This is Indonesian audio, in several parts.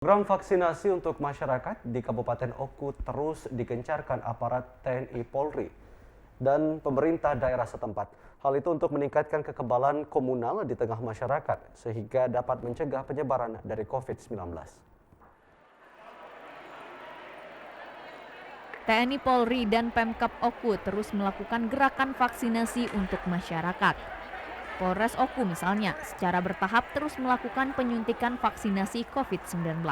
Program vaksinasi untuk masyarakat di Kabupaten Oku terus digencarkan aparat TNI Polri dan pemerintah daerah setempat. Hal itu untuk meningkatkan kekebalan komunal di tengah masyarakat sehingga dapat mencegah penyebaran dari COVID-19. TNI Polri dan Pemkab Oku terus melakukan gerakan vaksinasi untuk masyarakat. Polres Oku misalnya secara bertahap terus melakukan penyuntikan vaksinasi COVID-19.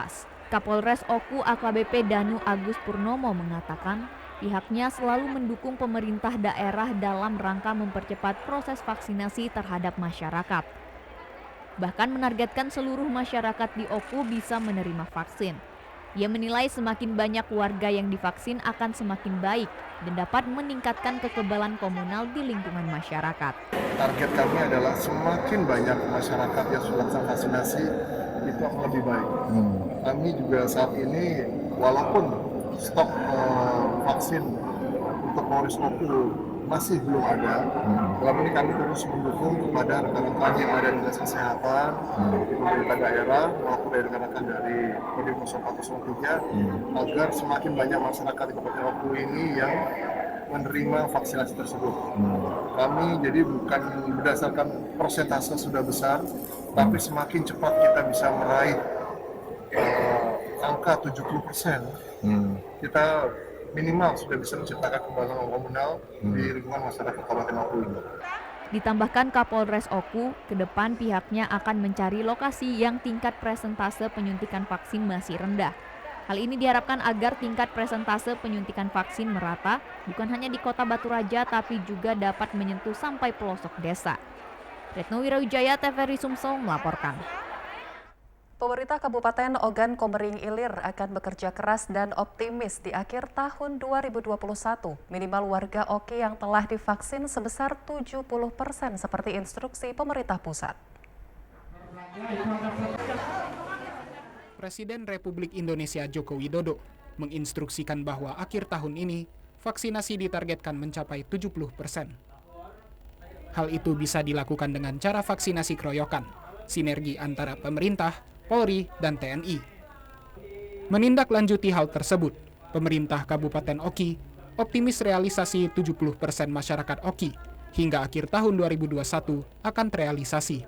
Kapolres Oku AKBP Danu Agus Purnomo mengatakan pihaknya selalu mendukung pemerintah daerah dalam rangka mempercepat proses vaksinasi terhadap masyarakat. Bahkan menargetkan seluruh masyarakat di Oku bisa menerima vaksin. Ia menilai semakin banyak warga yang divaksin akan semakin baik dan dapat meningkatkan kekebalan komunal di lingkungan masyarakat. Target kami adalah semakin banyak masyarakat yang sudah vaksinasi itu akan lebih baik. Kami juga saat ini walaupun stok vaksin untuk Polres Oku masih belum ada, dalam ini kami terus mendukung kepada rekan-rekan yang ada di dinas kesehatan, di pemerintah daerah maupun dari rekan-rekan dari Kodim 0403 agar semakin banyak masyarakat di Kabupaten Oku ini yang menerima vaksinasi tersebut. Kami jadi bukan berdasarkan persentase sudah besar, tapi semakin cepat kita bisa meraih angka 70%, kita minimal sudah bisa menciptakan kekebalan komunal di lingkungan masyarakat Kabupaten Oku ini. Ditambahkan Kapolres Oku, ke depan pihaknya akan mencari lokasi yang tingkat presentase penyuntikan vaksin masih rendah. Hal ini diharapkan agar tingkat presentase penyuntikan vaksin merata, bukan hanya di Kota Batu Raja, tapi juga dapat menyentuh sampai pelosok desa. Retno Wirawijaya, TVRI Sumsel melaporkan. Pemerintah Kabupaten Ogan Komering Ilir akan bekerja keras dan optimis di akhir tahun 2021. Minimal warga Oki yang telah divaksin sebesar 70% seperti instruksi pemerintah pusat. Presiden Republik Indonesia Joko Widodo menginstruksikan bahwa akhir tahun ini vaksinasi ditargetkan mencapai 70%. Hal itu bisa dilakukan dengan cara vaksinasi keroyokan, sinergi antara pemerintah, Polri, dan TNI. Menindaklanjuti hal tersebut, pemerintah Kabupaten Oki optimis realisasi 70% masyarakat Oki hingga akhir tahun 2021 akan terrealisasi.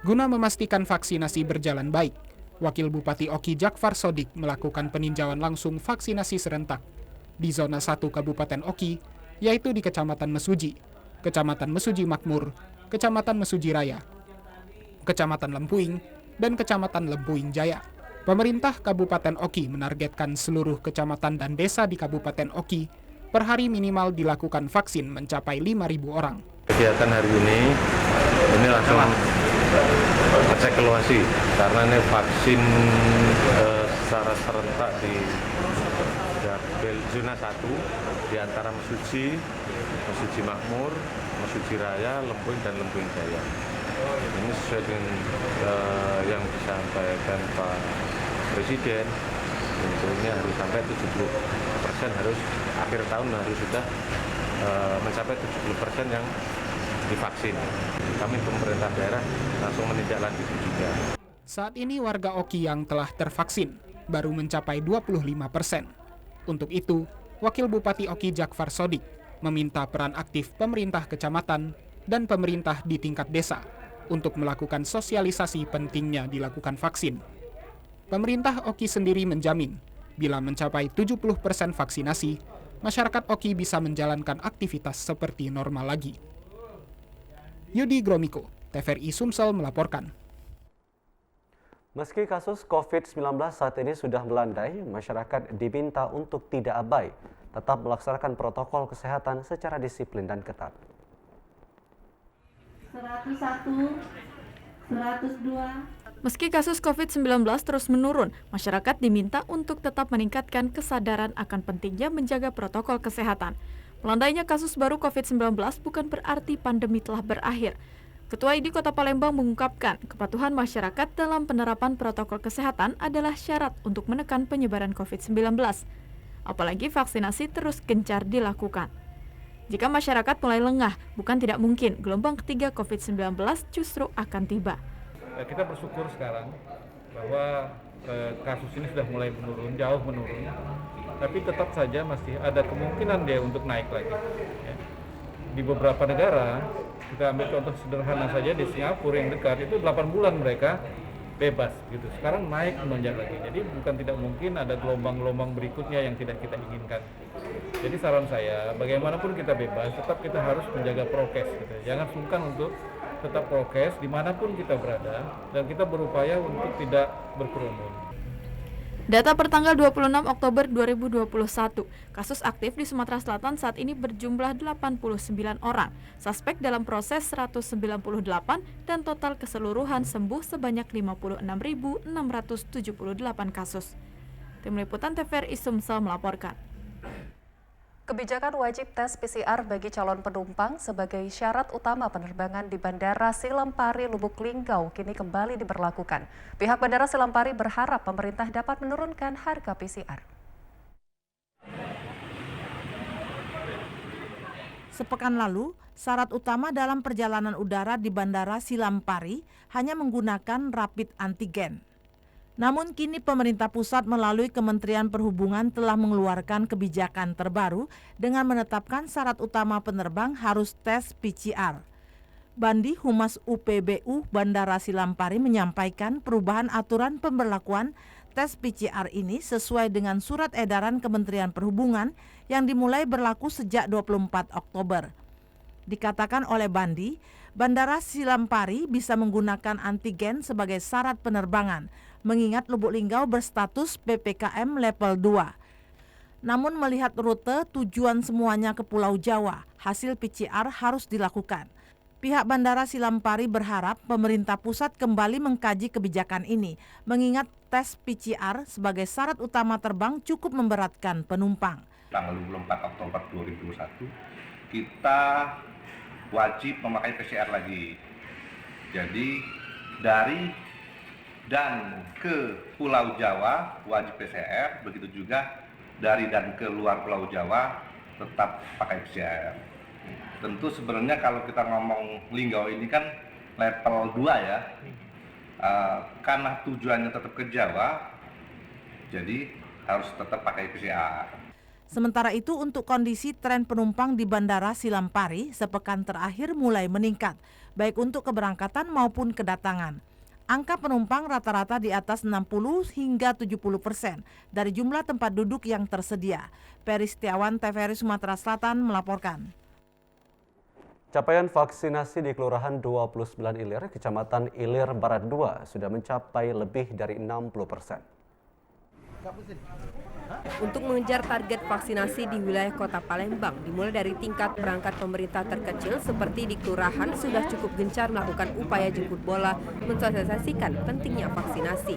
Guna memastikan vaksinasi berjalan baik, Wakil Bupati Oki Jakfar Sodik melakukan peninjauan langsung vaksinasi serentak di zona 1 Kabupaten Oki, yaitu di Kecamatan Mesuji, Kecamatan Mesuji Makmur, Kecamatan Mesuji Raya, Kecamatan Lempuing, dan Kecamatan Lempuing Jaya. Pemerintah Kabupaten Oki menargetkan seluruh kecamatan dan desa di Kabupaten Oki per hari minimal dilakukan vaksin mencapai 5.000 orang. Kegiatan hari ini langsung ngecek lokasi karena ini vaksin secara serentak di zona 1 di antara Mesuji, Mesuji Makmur, Mesuji Raya, Lempuing, dan Lempuing Jaya. Ini sesuai dengan yang disampaikan Pak Presiden, tentunya harus sampai 70%, harus akhir tahun harus sudah mencapai 70% yang divaksin. Kami pemerintah daerah langsung menindaklanjuti juga. Saat ini warga Oki yang telah tervaksin baru mencapai 25%. Untuk itu, Wakil Bupati Oki Jakfar Sodik meminta peran aktif pemerintah kecamatan dan pemerintah di tingkat desa untuk melakukan sosialisasi pentingnya dilakukan vaksin. Pemerintah Oki sendiri menjamin, bila mencapai 70% vaksinasi, masyarakat Oki bisa menjalankan aktivitas seperti normal lagi. Yudi Gromiko, TVRI Sumsel melaporkan. Meski kasus COVID-19 saat ini sudah melandai, masyarakat diminta untuk tidak abai, tetap melaksanakan protokol kesehatan secara disiplin dan ketat. 101, 102. Meski kasus COVID-19 terus menurun, masyarakat diminta untuk tetap meningkatkan kesadaran akan pentingnya menjaga protokol kesehatan. Melandainya kasus baru COVID-19 bukan berarti pandemi telah berakhir. Ketua ID Kota Palembang mengungkapkan kepatuhan masyarakat dalam penerapan protokol kesehatan adalah syarat untuk menekan penyebaran COVID-19. Apalagi vaksinasi terus gencar dilakukan. Jika masyarakat mulai lengah, bukan tidak mungkin gelombang ketiga COVID-19 justru akan tiba. kita bersyukur sekarang bahwa kasus ini sudah mulai menurun, jauh menurun, tapi tetap saja masih ada kemungkinan dia untuk naik lagi. Ya. Di beberapa negara, kita ambil contoh sederhana saja di Singapura yang dekat itu 8 bulan mereka bebas gitu. Sekarang naik menonjak lagi. Jadi bukan tidak mungkin ada gelombang-gelombang berikutnya yang tidak kita inginkan. Jadi saran saya, bagaimanapun kita bebas, tetap kita harus menjaga prokes. Gitu. Jangan sungkan untuk tetap prokes dimanapun kita berada dan kita berupaya untuk tidak berkerumun. Data pertanggal 26 Oktober 2021, kasus aktif di Sumatera Selatan saat ini berjumlah 89 orang, suspek dalam proses 198 dan total keseluruhan sembuh sebanyak 56.678 kasus. Tim Liputan TVRI Sumsel melaporkan. Kebijakan wajib tes PCR bagi calon penumpang sebagai syarat utama penerbangan di Bandara Silampari Lubuk Linggau kini kembali diberlakukan. Pihak Bandara Silampari berharap pemerintah dapat menurunkan harga PCR. Sepekan lalu, syarat utama dalam perjalanan udara di Bandara Silampari hanya menggunakan rapid antigen. Namun kini pemerintah pusat melalui Kementerian Perhubungan telah mengeluarkan kebijakan terbaru dengan menetapkan syarat utama penerbang harus tes PCR. Bandi Humas UPBU Bandara Silampari menyampaikan perubahan aturan pemberlakuan tes PCR ini sesuai dengan surat edaran Kementerian Perhubungan yang dimulai berlaku sejak 24 Oktober. Dikatakan oleh Bandi, Bandara Silampari bisa menggunakan antigen sebagai syarat penerbangan, mengingat Lubuk Linggau berstatus PPKM level 2. Namun melihat rute tujuan semuanya ke Pulau Jawa, hasil PCR harus dilakukan. Pihak Bandara Silampari berharap pemerintah pusat kembali mengkaji kebijakan ini, mengingat tes PCR sebagai syarat utama terbang cukup memberatkan penumpang. Tanggal 24 Oktober 2021, kita wajib memakai PCR lagi. Jadi dari dan ke Pulau Jawa wajib PCR, begitu juga dari dan ke luar Pulau Jawa tetap pakai PCR. Tentu sebenarnya kalau kita ngomong Linggau ini kan level 2 ya, karena tujuannya tetap ke Jawa, jadi harus tetap pakai PCR. Sementara itu untuk kondisi tren penumpang di Bandara Silampari sepekan terakhir mulai meningkat, baik untuk keberangkatan maupun kedatangan. Angka penumpang rata-rata di atas 60 hingga 70% dari jumlah tempat duduk yang tersedia. Peri Setiawan, TVRI Sumatera Selatan melaporkan. Capaian vaksinasi di Kelurahan 29 Ilir, Kecamatan Ilir Barat 2 sudah mencapai lebih dari 60%. Untuk mengejar target vaksinasi di wilayah Kota Palembang, dimulai dari tingkat perangkat pemerintah terkecil seperti di kelurahan sudah cukup gencar melakukan upaya jemput bola mensosialisasikan pentingnya vaksinasi.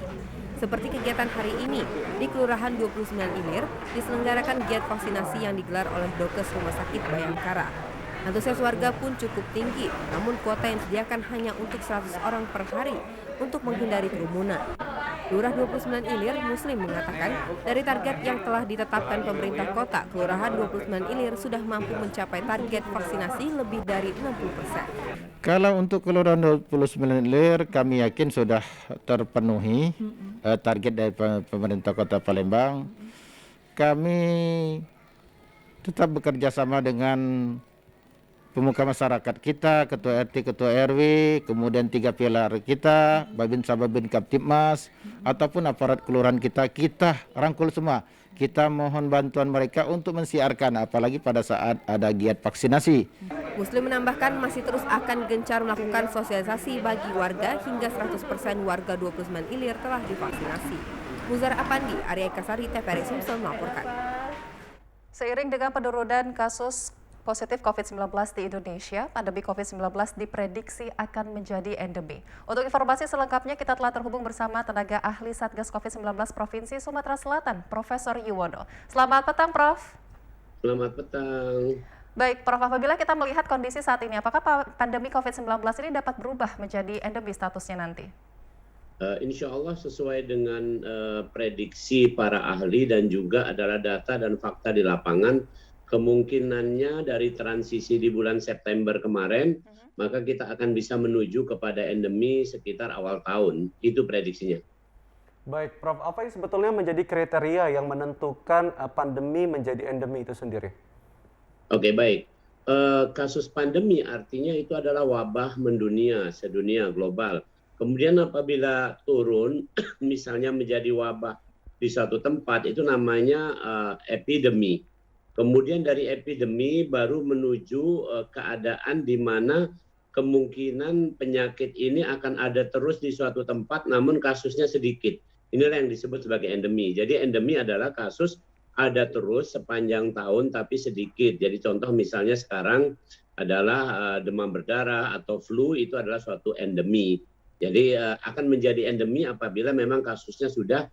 Seperti kegiatan hari ini, di Kelurahan 29 Ilir diselenggarakan giat vaksinasi yang digelar oleh Dokes Rumah Sakit Bayangkara. Antusias warga pun cukup tinggi, namun kuota yang disediakan hanya untuk 100 orang per hari untuk menghindari kerumunan. Lurah 29 Ilir Muslim mengatakan dari target yang telah ditetapkan pemerintah kota, Kelurahan 29 Ilir sudah mampu mencapai target vaksinasi lebih dari 60%. Kalau untuk Kelurahan 29 Ilir kami yakin sudah terpenuhi target dari pemerintah Kota Palembang. Kami tetap bekerja sama dengan pemuka masyarakat kita, ketua RT, ketua RW, kemudian 3 pilar kita, Babinsa, Babin Kaptipmas, ataupun aparat kelurahan kita rangkul semua. Kita mohon bantuan mereka untuk mensiarkan, apalagi pada saat ada giat vaksinasi. Muslim menambahkan masih terus akan gencar melakukan sosialisasi bagi warga hingga 100% warga 29 Ilir telah divaksinasi. Muzar Apandi, Arya Kasari, TVRI Sumsel melaporkan. Seiring dengan penurunan kasus positif COVID-19 di Indonesia, pandemi COVID-19 diprediksi akan menjadi endemi. Untuk informasi selengkapnya, kita telah terhubung bersama tenaga ahli Satgas COVID-19 Provinsi Sumatera Selatan, Profesor Yuwono. Selamat petang, Prof. Selamat petang. Baik, Prof, apabila kita melihat kondisi saat ini, apakah pandemi COVID-19 ini dapat berubah menjadi endemi statusnya nanti? Insya Allah sesuai dengan prediksi para ahli dan juga adalah data dan fakta di lapangan, kemungkinannya dari transisi di bulan September kemarin, maka kita akan bisa menuju kepada endemi sekitar awal tahun. Itu prediksinya. Baik, Prof, apa yang sebetulnya menjadi kriteria yang menentukan pandemi menjadi endemi itu sendiri? Oke, baik. Kasus pandemi artinya itu adalah wabah mendunia, sedunia, global. Kemudian apabila turun, misalnya menjadi wabah di suatu tempat, itu namanya epidemi. Kemudian dari epidemi baru menuju keadaan di mana kemungkinan penyakit ini akan ada terus di suatu tempat, namun kasusnya sedikit. Inilah yang disebut sebagai endemi. Jadi endemi adalah kasus ada terus sepanjang tahun tapi sedikit. Jadi contoh misalnya sekarang adalah demam berdarah atau flu, itu adalah suatu endemi. Jadi akan menjadi endemi apabila memang kasusnya sudah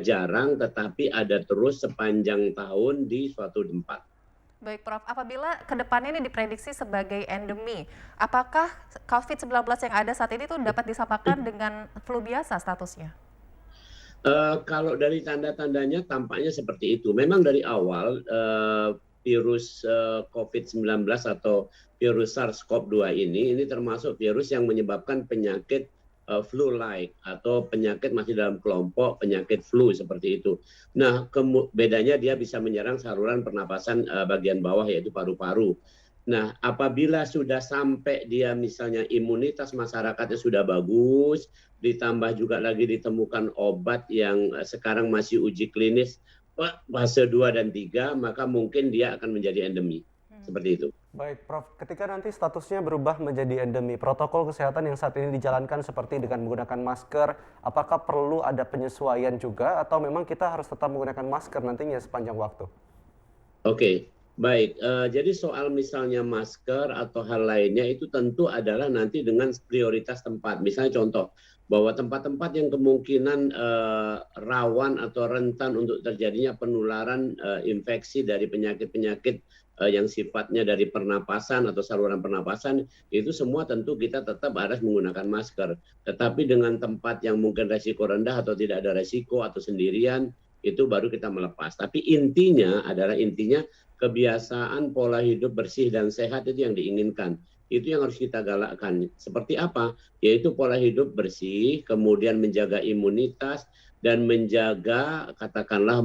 jarang tetapi ada terus sepanjang tahun di suatu tempat. Baik Prof, apabila kedepannya ini diprediksi sebagai endemi, apakah COVID-19 yang ada saat ini tuh dapat disamakan dengan flu biasa statusnya? Kalau dari tanda-tandanya tampaknya seperti itu. Memang dari awal virus COVID-19 atau virus SARS-CoV-2 ini termasuk virus yang menyebabkan penyakit flu-like atau penyakit masih dalam kelompok penyakit flu seperti itu. Nah, bedanya dia bisa menyerang saluran pernapasan bagian bawah yaitu paru-paru. Nah, apabila sudah sampai dia misalnya imunitas masyarakatnya sudah bagus, ditambah juga lagi ditemukan obat yang sekarang masih uji klinis fase 2 dan 3, maka mungkin dia akan menjadi endemi. Seperti itu. Baik, Prof. Ketika nanti statusnya berubah menjadi endemi, protokol kesehatan yang saat ini dijalankan seperti dengan menggunakan masker, apakah perlu ada penyesuaian juga atau memang kita harus tetap menggunakan masker nantinya sepanjang waktu? Oke. Baik, jadi soal misalnya masker atau hal lainnya itu tentu adalah nanti dengan prioritas tempat. Misalnya contoh, bahwa tempat-tempat yang kemungkinan rawan atau rentan untuk terjadinya penularan infeksi dari penyakit-penyakit yang sifatnya dari pernapasan atau saluran pernapasan, itu semua tentu kita tetap harus menggunakan masker. Tetapi dengan tempat yang mungkin resiko rendah atau tidak ada resiko atau sendirian, itu baru kita melepas. Tapi intinya kebiasaan pola hidup bersih dan sehat itu yang diinginkan. Itu yang harus kita galakkan. Seperti apa? Yaitu pola hidup bersih, kemudian menjaga imunitas, dan menjaga katakanlah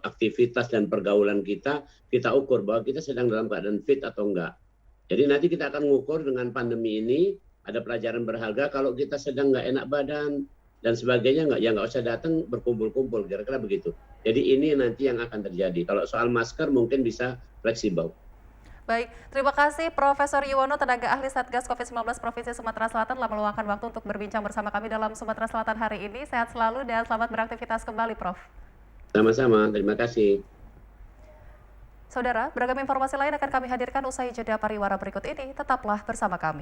aktivitas dan pergaulan kita ukur bahwa kita sedang dalam keadaan fit atau enggak. Jadi nanti kita akan mengukur dengan pandemi ini, ada pelajaran berharga kalau kita sedang nggak enak badan, dan sebagainya nggak usah datang berkumpul-kumpul, kira-kira begitu. Jadi ini nanti yang akan terjadi. Kalau soal masker mungkin bisa fleksibel. Baik, terima kasih Profesor Yuwono, tenaga ahli Satgas COVID-19 Provinsi Sumatera Selatan telah meluangkan waktu untuk berbincang bersama kami dalam Sumatera Selatan hari ini. Sehat selalu dan selamat beraktivitas kembali, Prof. Sama-sama, terima kasih. Saudara, beragam informasi lain akan kami hadirkan usai jeda pariwara berikut ini. Tetaplah bersama kami.